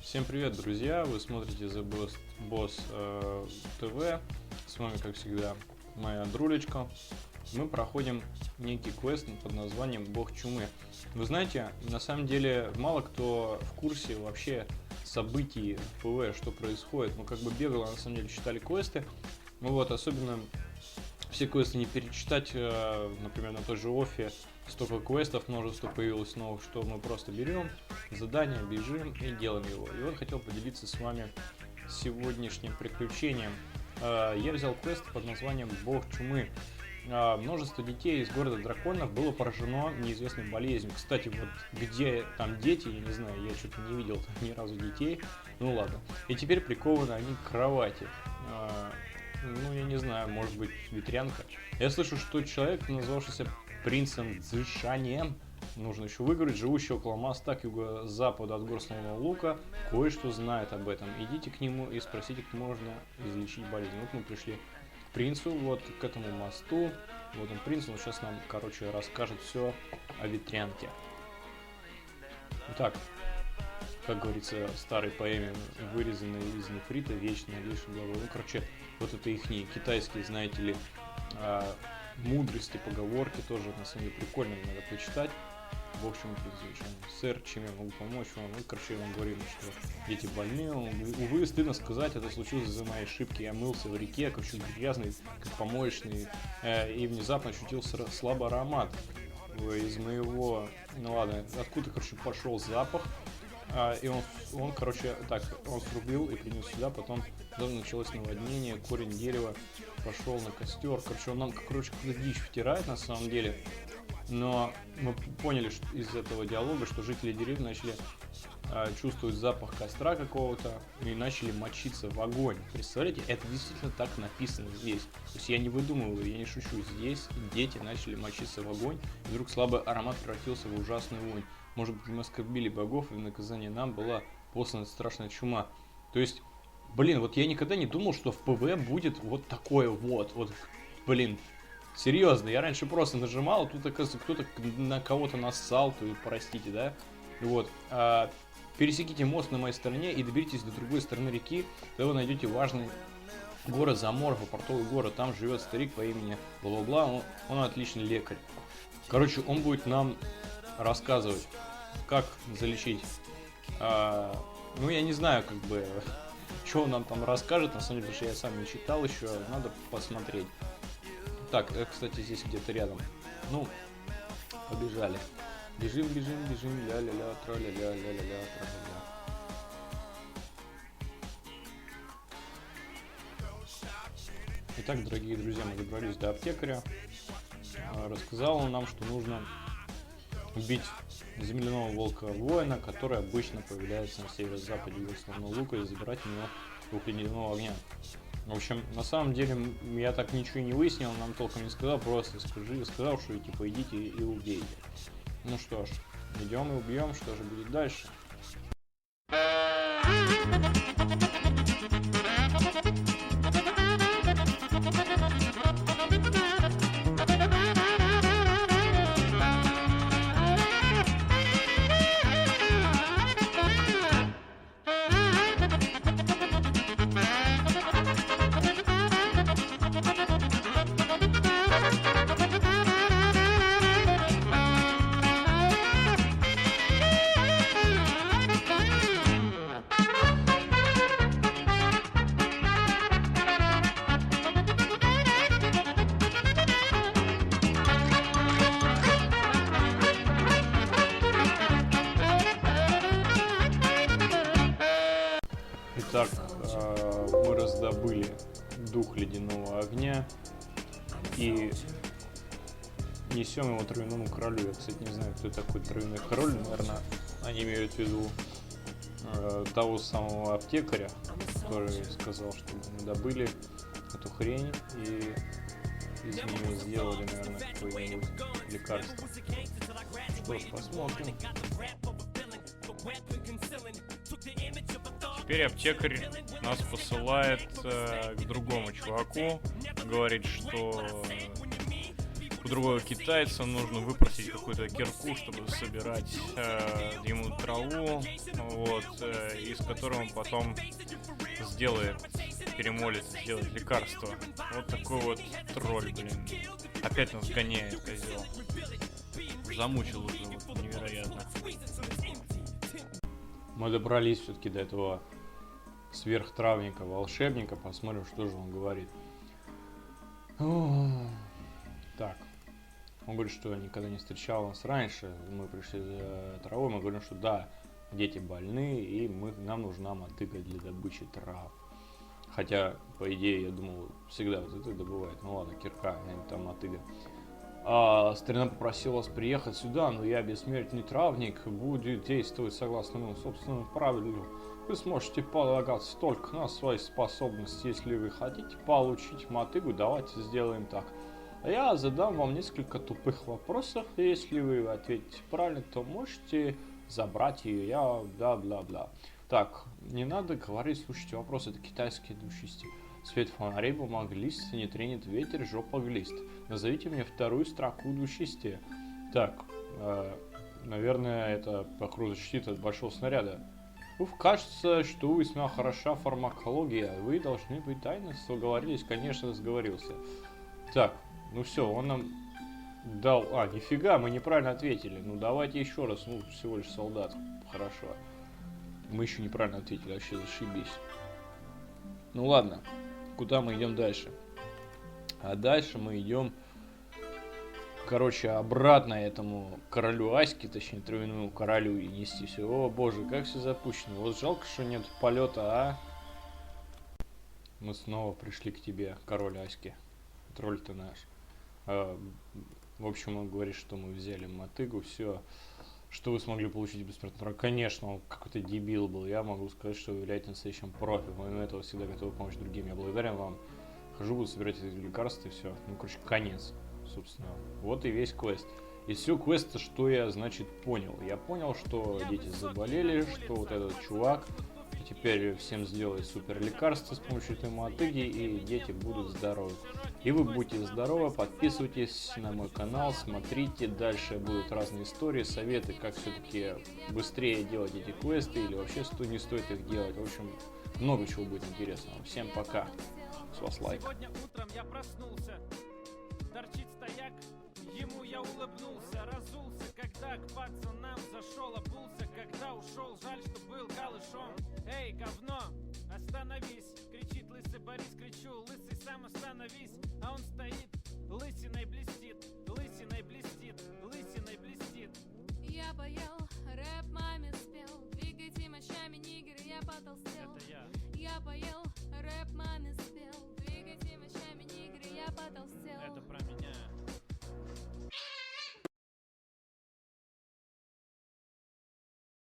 Всем привет, друзья! Вы смотрите The Boss TV. С вами, как всегда, моя друлечка. Мы проходим некий квест под названием Бог Чумы. Вы знаете, на самом деле, мало кто в курсе вообще событий в ПВ, что происходит. Мы как бы бегло, на самом деле, читали квесты. Особенно все квесты не перечитать, например, на той же Офе. Столько квестов, множество появилось новых, что мы просто берем задание, бежим и делаем его. И вот хотел поделиться с вами сегодняшним приключением. Я взял квест под названием Бог Чумы. Множество детей из города драконов было поражено неизвестной болезнью. Кстати, вот где там дети, я не знаю, я что-то не видел ни разу детей. Ну ладно. И теперь прикованы они к кровати. Я не знаю, может быть, ветрянка. Я слышу, что человек, назвавшийся принцем Цзишанем, нужно еще выговорить, живущий около моста к юго-западу от гор Слонового Лука, кое-что знает об этом. Идите к нему и спросите, как можно излечить болезнь. Вот мы пришли к принцу, вот к этому мосту. Вот он принц, он сейчас нам, расскажет все о ветрянке. Итак, как говорится в старой поэме, вырезанной из нефрита, вечно лишь головой. Вот это ихние китайские, знаете ли, мудрости, поговорки тоже, на самом деле, прикольно, надо почитать. В общем, сэр, чем я могу помочь вам? Я вам говорил, что дети больны. Увы, стыдно сказать, это случилось из-за моей ошибки. Я мылся в реке, грязный, как помоечный, и внезапно ощутил слабый аромат из моего... откуда, пошел запах. И он срубил и принес сюда, потом началось наводнение, корень дерева пошел на костер. Он нам, какую-то дичь втирает на самом деле. Но мы поняли что из этого диалога, что жители деревни начали чувствовать запах костра какого-то и начали мочиться в огонь. Представляете, это действительно так написано здесь. То есть я не выдумываю, я не шучу. Здесь дети начали мочиться в огонь, и вдруг слабый аромат превратился в ужасную вонь. Может быть, мы оскорбили богов, и в наказание нам была послана страшная чума. То есть, я никогда не думал, что в ПВ будет вот такое вот. Серьезно, я раньше просто нажимал, тут, оказывается, кто-то на кого-то нассал, то простите, да? Пересеките мост на моей стороне и доберитесь до другой стороны реки, тогда вы найдете важный город Заморфа, портовый город. Там живет старик по имени бла-бла-бла, он отличный лекарь. Он будет нам рассказывать, как залечить. Я не знаю, что он нам там расскажет, на самом деле, потому что я сам не читал еще, надо посмотреть. Так, кстати, здесь где-то рядом. Побежали. Бежим, ля-ля-ля, тра-ля-ля, ля-ля-ля, тра-ля-ля. Итак, дорогие друзья, мы добрались до аптекаря. Рассказал он нам, что нужно убить земляного волка-воина, который обычно появляется на северо-западе Юго-Слонового Лука, и забирать у него дух ледяного огня. В общем, на самом деле, я так ничего и не выяснил, нам толком не сказал, просто сказал, что идите и убейте. Ну что ж, идем и убьем, что же будет дальше? Итак, мы раздобыли дух ледяного огня и несем его травяному королю. Я, кстати, не знаю, кто такой травяной король. Наверное, они имеют в виду того самого аптекаря, который сказал, что мы добыли эту хрень и из нее сделали, наверное, какое-нибудь лекарство. Что ж, посмотрим. Теперь аптекарь нас посылает к другому чуваку, говорит, что у другого китайца нужно выпросить какую-то кирку, чтобы собирать ему траву, вот, из которой он потом сделает, перемолит, сделает лекарство. Вот такой вот тролль, блин. Опять нас гоняет, козел. Замучил уже, вот, невероятно. Мы добрались все-таки до этого сверхтравника, волшебника. Посмотрим, что же он говорит. Так. Он говорит, что никогда не встречал нас раньше. Мы пришли за травой. Мы говорим, что да, дети больны, и нам нужна мотыга для добычи трав. Хотя, по идее, я думал, всегда вот это добывает. Ну ладно, кирка, а не там мотыга. Старина попросил вас приехать сюда, но я, бессмертный травник, будет действовать согласно моему собственному правилу. Вы сможете полагаться только на свои способности. Если вы хотите получить мотыгу, давайте сделаем так. Я задам вам несколько тупых вопросов, и если вы ответите правильно, то можете забрать ее. Я бла-бла-бла. Так, не надо говорить, слушайте, вопросы, это китайские душисти. Свет фонарей, бумага, лист, не тренит ветер, жопа глист. Назовите мне вторую строку двущистия. Так, наверное, это покру защиты от большого снаряда. Уф, кажется, что у весьма хороша фармакология. Вы должны быть тайны, сговорились, конечно, сговорился. Так, ну все, он нам дал... нифига, мы неправильно ответили. Ну давайте еще раз, ну всего лишь солдат. Хорошо. Мы еще неправильно ответили, вообще зашибись. Ну ладно. Куда мы идем дальше? А дальше мы идем, короче, обратно этому королю Аське, точнее, травяному королю и нести все. О боже, как все запущено. Вот жалко, что нет полета, а? Мы снова пришли к тебе, король Аськи. Тролль ты наш. В общем, он говорит, что мы взяли мотыгу, все. Что вы смогли получить бесплатно? Конечно, он какой-то дебил был. Я могу сказать, что вы являетесь настоящим профи. Помимо этого всегда готовы помочь другим. Я благодарен вам. Хожу, буду собирать эти лекарства и все. Ну, короче, конец, собственно. Вот и весь квест. И все квеста, что я, значит, понял. Я понял, что дети заболели, что вот этот чувак теперь всем сделает супер лекарства с помощью этой мотыги, и дети будут здоровы. И вы будете здоровы, подписывайтесь на мой канал, смотрите, дальше будут разные истории, советы, как все-таки быстрее делать эти квесты, или вообще не стоит их делать. В общем, много чего будет интересного. Всем пока. С вас лайк. Сегодня утром я проснулся, торчит стояк, ему я улыбнулся, разулся, когда к пацанам зашел, обулся, когда ушел, жаль, что был голышом. Эй, говно, остановись, кричит лысый Борис, кричу, лысый сам остановись, а он стоит, лысиной блестит, лысиной блестит, лысиной блестит. Я поел, рэп маме спел, двигайте мощами, нигер, я потолстел. Это я. Я поел, рэп маме спел, двигайте мощами, нигер, я потолстел. Это про меня.